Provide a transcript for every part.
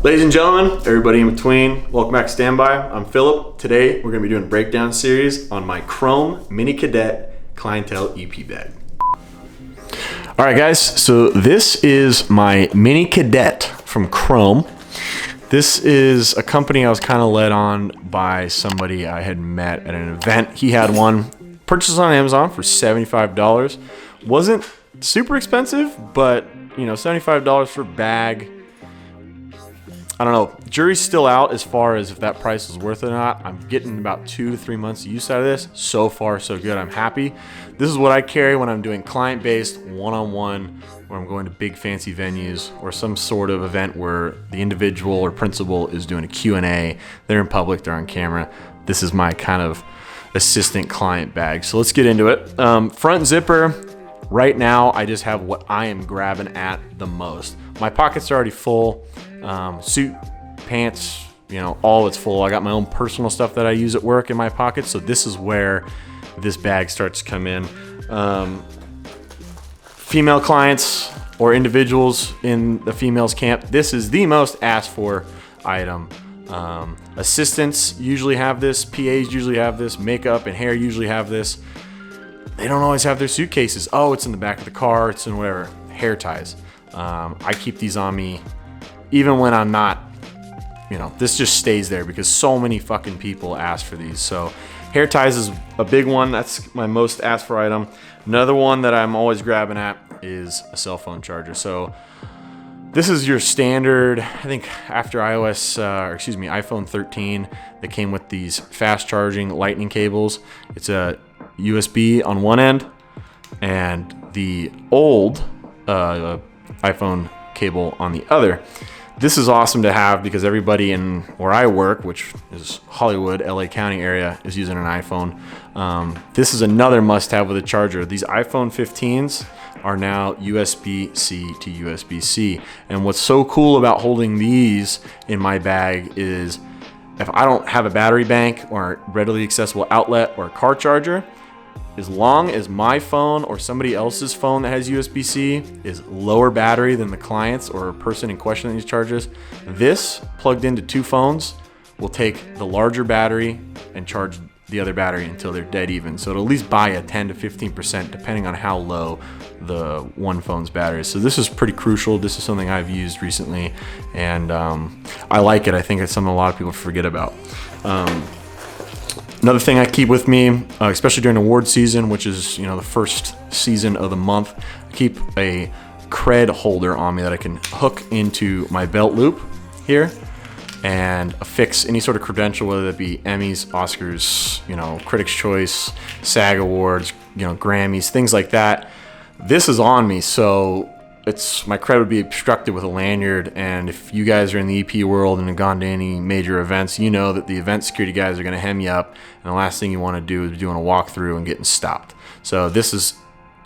Ladies and gentlemen, everybody in between, welcome back to Standby. I'm Philip. Today we're going to be doing a breakdown series on my Chrome Mini Cadet Clientele EP bag. All right guys, so this is my Mini Cadet from Chrome. This is a company I was kind of led on by somebody I had met at an event. He had one, purchased on Amazon for $75. Wasn't super expensive, but you know, $75 for a bag. I don't know, jury's still out as far as if that price is worth it or not. I'm getting about 2 to 3 months of use out of this. So far, so good. I'm happy. This is what I carry when I'm doing client-based, one-on-one, where I'm going to big fancy venues or some sort of event where the individual or principal is doing a Q&A. They're in public, they're on camera. This is my kind of assistant client bag. So let's get into it. Front zipper. Right now, I just have what I am grabbing at the most. My pockets are already full. Suit, pants, you know, all it's full. I got my own personal stuff that I use at work in my pockets. So this is where this bag starts to come in. Female clients or individuals in the females camp, this is the most asked for item. Assistants usually have this. PAs usually have this. Makeup and hair usually have this. They don't always have their suitcases. Oh, it's in the back of the car. It's in whatever. Hair ties. I keep these on me even when I'm not, you know, this just stays there because so many fucking people ask for these. So hair ties is a big one. That's my most asked for item. Another one that I'm always grabbing at is a cell phone charger. So this is your standard, I think after iPhone 13, they came with these fast charging lightning cables. It's a USB on one end and the old iPhone cable on the other. This is awesome to have because everybody in where I work, which is Hollywood, LA County area, is using an iPhone. This is another must-have with a charger. These iPhone 15s are now USB-C to USB-C. And what's so cool about holding these in my bag is if I don't have a battery bank or a readily accessible outlet or a car charger, as long as my phone or somebody else's phone that has USB-C is lower battery than the client's or a person in question that needs charges, this plugged into 2 phones will take the larger battery and charge the other battery until they're dead even. So it'll at least buy a 10 to 15% depending on how low the one phone's battery is. So this is pretty crucial. This is something I've used recently and I like it. I think it's something a lot of people forget about. Another thing I keep with me, especially during award season, which is, you know, the first season of the month, I keep a cred holder on me that I can hook into my belt loop here and affix any sort of credential, whether it be Emmys, Oscars, you know, Critics' Choice, SAG Awards, you know, Grammys, things like that. This is on me, so my cred would be obstructed with a lanyard, and if you guys are in the EP world and have gone to any major events, you know that the event security guys are going to hem you up, and the last thing you want to do is be doing a walkthrough and getting stopped. So this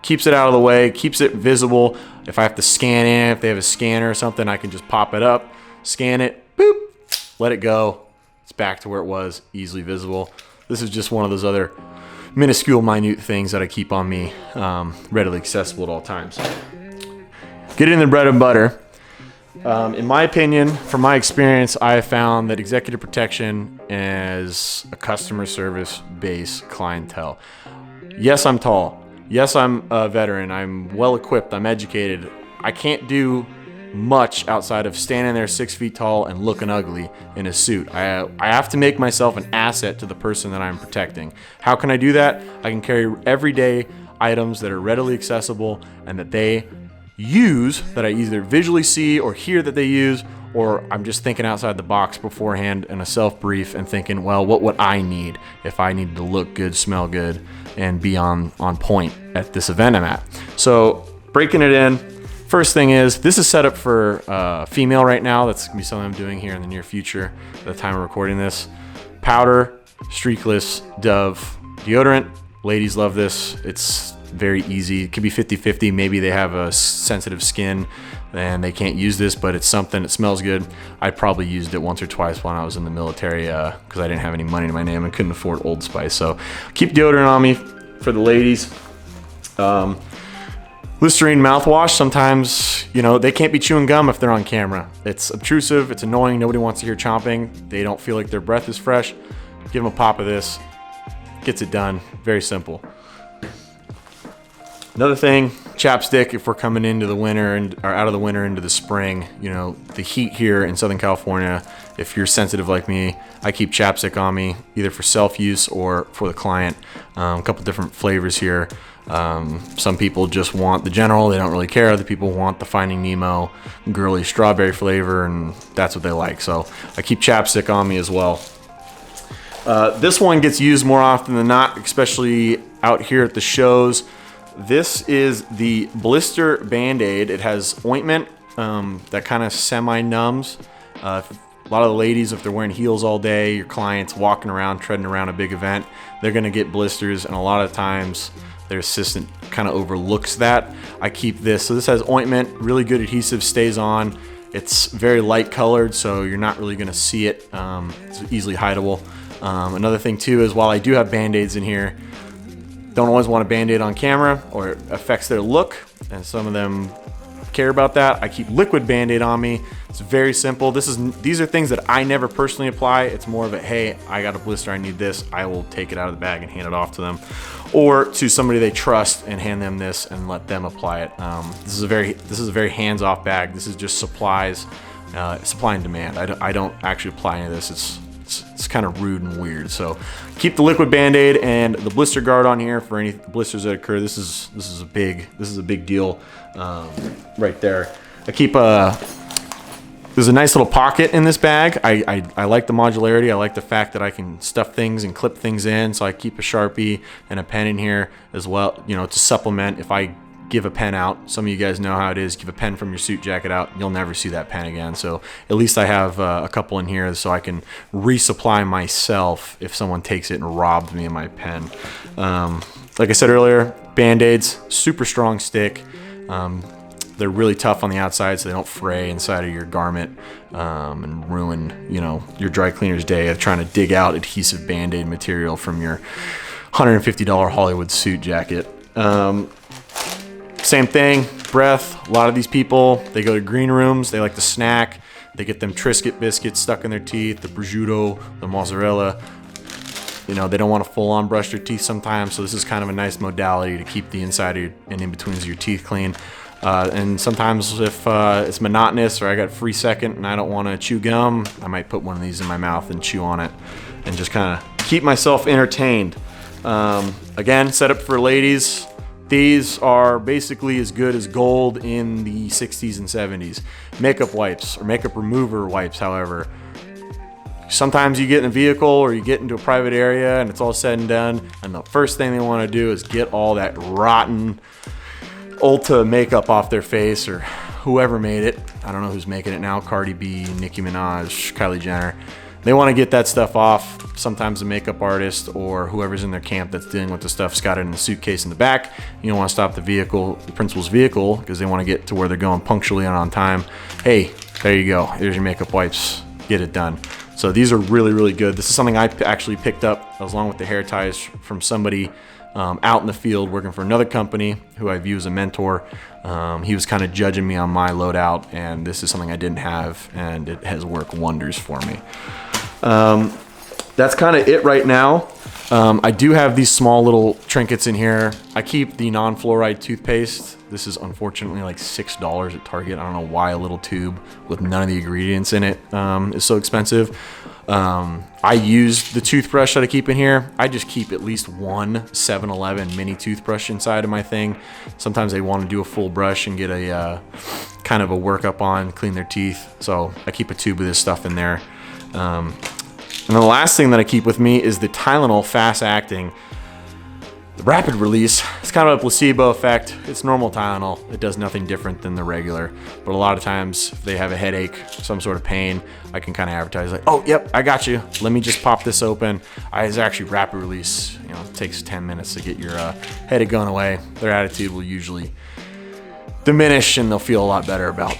keeps it out of the way, keeps it visible. If I have to scan in, if they have a scanner or something, I can just pop it up, scan it, boop, let it go. It's back to where it was, easily visible. This is just one of those other minuscule, minute things that I keep on me, readily accessible at all times. Get in the bread and butter. In my opinion, from my experience, I have found that executive protection is a customer service based clientele. Yes, I'm tall. Yes, I'm a veteran. I'm well equipped. I'm educated. I can't do much outside of standing there 6 feet tall and looking ugly in a suit. I have to make myself an asset to the person that I'm protecting. How can I do that? I can carry everyday items that are readily accessible and that they use, that I either visually see or hear that they use, or I'm just thinking outside the box beforehand in a self-brief and thinking, well, what would I need if I needed to look good, smell good, and be on point at this event I'm at. So breaking it in, first thing is, this is set up for female right now. That's gonna be something I'm doing here in the near future at the time of recording this. Powder, streakless, Dove deodorant. Ladies love this. It's very easy. It could be 50-50. Maybe they have a sensitive skin and they can't use this, but it's something. It smells good. I probably used it once or twice when I was in the military because I didn't have any money to my name and couldn't afford Old Spice. So keep deodorant on me for the ladies. Listerine mouthwash, sometimes, you know, they can't be chewing gum if they're on camera. It's obtrusive, it's annoying, nobody wants to hear chomping. They don't feel like their breath is fresh. Give them a pop of this, gets it done, very simple. Another thing, chapstick, if we're coming into the winter or out of the winter into the spring, you know, the heat here in Southern California, if you're sensitive like me, I keep chapstick on me, either for self-use or for the client. A couple different flavors here. Some people just want the general, they don't really care. Other people want the Finding Nemo girly strawberry flavor, and that's what they like. So I keep chapstick on me as well. This one gets used more often than not, especially out here at the shows. This is the blister BandAid. It has ointment that kind of semi-numbs. A lot of the ladies, if they're wearing heels all day, your clients walking around, treading around a big event, they're gonna get blisters, and a lot of times their assistant kind of overlooks that. I keep this. So this has ointment, really good adhesive, stays on. It's very light colored, so you're not really gonna see it. It's easily hideable. Another thing too is, while I do have Band-Aids in here, don't always want a Band-Aid on camera or it affects their look, and some of them care about that. I keep liquid Band-Aid on me. It's very simple. These are things that I never personally apply. It's more of a, hey, I got a blister, I need this. I will take it out of the bag and hand it off to them, or to somebody they trust and hand them this and let them apply it. This is a very hands-off bag. This is just supplies, supply and demand. I don't actually apply any of this. It's kind of rude and weird. So keep the liquid Band-Aid and the blister guard on here for any blisters that occur. This is a big deal right there. I keep there's a nice little pocket in this bag. I like the modularity. I like the fact that I can stuff things and clip things in. So I keep a Sharpie and a pen in here as well, you know, to supplement if I give a pen out. Some of you guys know how it is. Give a pen from your suit jacket out, you'll never see that pen again. So at least I have a couple in here so I can resupply myself if someone takes it and robs me of my pen. Like I said earlier, Band-Aids, super strong stick. They're really tough on the outside, so they don't fray inside of your garment and ruin, you know, your dry cleaner's day of trying to dig out adhesive Band-Aid material from your $150 Hollywood suit jacket. Same thing, breath. A lot of these people, they go to green rooms, they like to snack, they get them Triscuit biscuits stuck in their teeth, the prosciutto, the mozzarella. You know, they don't want to full-on brush their teeth sometimes, so this is kind of a nice modality to keep the inside of and in betweens of your teeth clean. And sometimes if it's monotonous or I got free second and I don't want to chew gum, I might put one of these in my mouth and chew on it and just kind of keep myself entertained. Again, set up for ladies. These are basically as good as gold in the 60s and 70s. Makeup wipes or makeup remover wipes, however. Sometimes you get in a vehicle or you get into a private area and it's all said and done, and the first thing they want to do is get all that rotten Ulta makeup off their face, or whoever made it. I don't know who's making it now. Cardi B, Nicki Minaj, Kylie Jenner. They want to get that stuff off. Sometimes the makeup artist or whoever's in their camp that's dealing with the stuff's got it in the suitcase in the back. You don't want to stop the vehicle, the principal's vehicle, because they want to get to where they're going punctually and on time. Hey, there you go. There's your makeup wipes. Get it done. So these are really, really good. This is something I actually picked up along with the hair ties from somebody out in the field working for another company who I view as a mentor. He was kind of judging me on my loadout, and this is something I didn't have, and it has worked wonders for me. That's kind of it right now. I do have these small little trinkets in here. I keep the non-fluoride toothpaste. This is unfortunately like $6 at Target. I don't know why a little tube with none of the ingredients in it is so expensive. I use the toothbrush that I keep in here. I just keep at least one 7-Eleven mini toothbrush inside of my thing. Sometimes they want to do a full brush and get a kind of a workup on, clean their teeth. So I keep a tube of this stuff in there. And then the last thing that I keep with me is the Tylenol fast acting. The rapid release, it's kind of a placebo effect. It's normal Tylenol. It does nothing different than the regular. But a lot of times if they have a headache, some sort of pain, I can kind of advertise like, oh, yep, I got you. Let me just pop this open. It's actually rapid release. You know, it takes 10 minutes to get your headache going away. Their attitude will usually diminish and they'll feel a lot better about,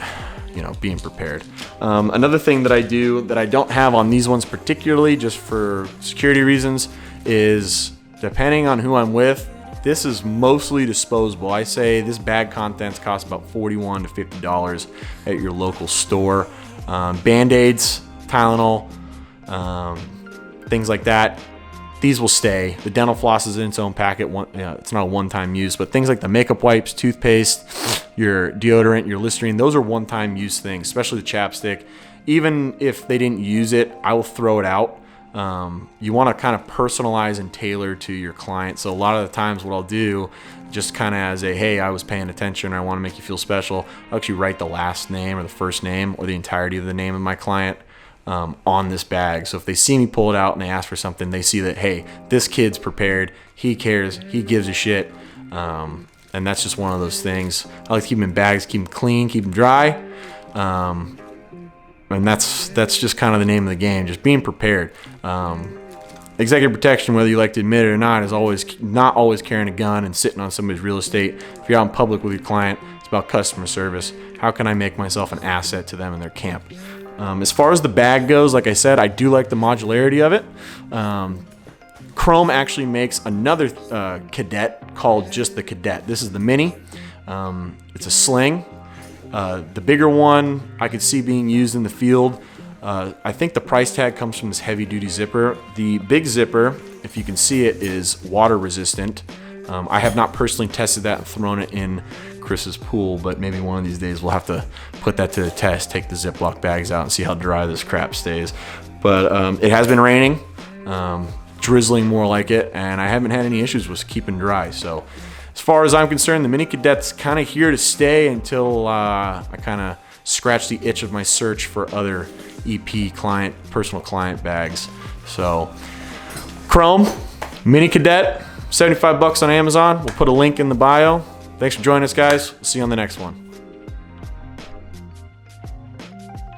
you know, being prepared. Another thing that I do that I don't have on these ones particularly, just for security reasons, is depending on who I'm with, This is mostly disposable. I say this bag contents cost about $41 to $50 at your local store. BandAids, Tylenol, things like that. These will stay. The dental floss is in its own packet. It's not a one-time use, but things like the makeup wipes, toothpaste, your deodorant, your Listerine, those are one-time use things, especially the chapstick. Even if they didn't use it, I will throw it out. You want to kind of personalize and tailor to your client. So a lot of the times what I'll do, just kind of as a, hey, I was paying attention, I want to make you feel special, I'll actually write the last name or the first name or the entirety of the name of my client on this bag. So if they see me pull it out and they ask for something, they see that, hey, this kid's prepared, he cares, he gives a shit. And that's just one of those things. I like to keep them in bags, keep them clean, keep them dry. And that's just kind of the name of the game, just being prepared. Executive protection, whether you like to admit it or not, is not always carrying a gun and sitting on somebody's real estate. If you're out in public with your client, it's about customer service. How can I make myself an asset to them in their camp? As far as the bag goes, like I said, I do like the modularity of it. Chrome actually makes another cadet called just the cadet. This is the mini. It's a sling. The bigger one I could see being used in the field. I think the price tag comes from this heavy duty zipper. The big zipper, if you can see it, is water resistant. I have not personally tested that and thrown it in Chris's pool, but maybe one of these days we'll have to put that to the test, take the Ziploc bags out and see how dry this crap stays. But it has been raining, drizzling more like it, and I haven't had any issues with keeping dry. So as far as I'm concerned, the Mini Cadet's kind of here to stay until I kind of scratch the itch of my search for other EP client, personal client bags. So Chrome, Mini Cadet, $75 on Amazon. We'll put a link in the bio. Thanks for joining us, guys. We'll see you on the next one.